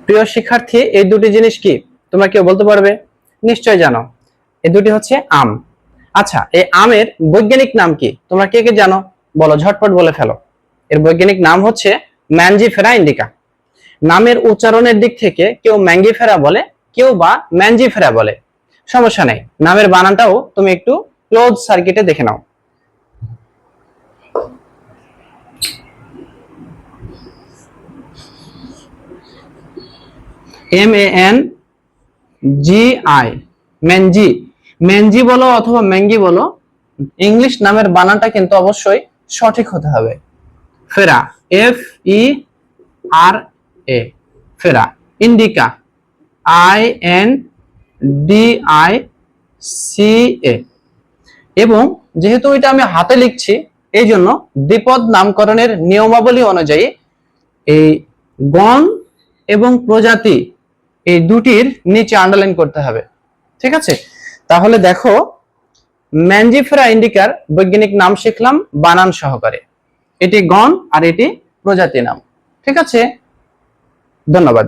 প্রিয় শিক্ষার্থী, এই দুটি জিনিস কি তোমরা কেউ বলতে পারবে? নিশ্চয় জানো, এই দুটি হচ্ছে আম। আচ্ছা, এই আমের বৈজ্ঞানিক নাম কি তোমরা কে কে জানো? বলো, ঝটপট বলে ফেলো। এর বৈজ্ঞানিক নাম হচ্ছে ম্যানজিফেরা ইন্ডিকা। নামের উচ্চারণের দিক থেকে কেউ ম্যাঙ্গিফেরা বলে, কেউ বা ম্যানজিফেরা বলে, সমস্যা নেই। নামের বানানটাও তুমি একটু ক্লোজ সার্কিটে দেখে নাও। MANGI, ম্যানজি। ম্যানজি বলো অথবা ম্যাঙ্গি বলো, ইংলিশ নামের বানানটা কিন্তু অবশ্যই সঠিক হতে হবে। ফেরা, FERA, ফেরা। Indica, INDICA। এবং যেহেতু এটা আমি হাতে লিখছি, এই জন্য দ্বিপদ নামকরণের নিয়মাবলী অনুযায়ী এই গণ এবং প্রজাতি এই দুটির নিচে আন্ডারলাইন করতে হবে। ঠিক আছে, তাহলে দেখো, ম্যানজিফেরা ইন্ডিকার বৈজ্ঞানিক নাম শিখলাম বানান সহকারে। এটি গণ আর এটি প্রজাতি নাম। ঠিক আছে, ধন্যবাদ।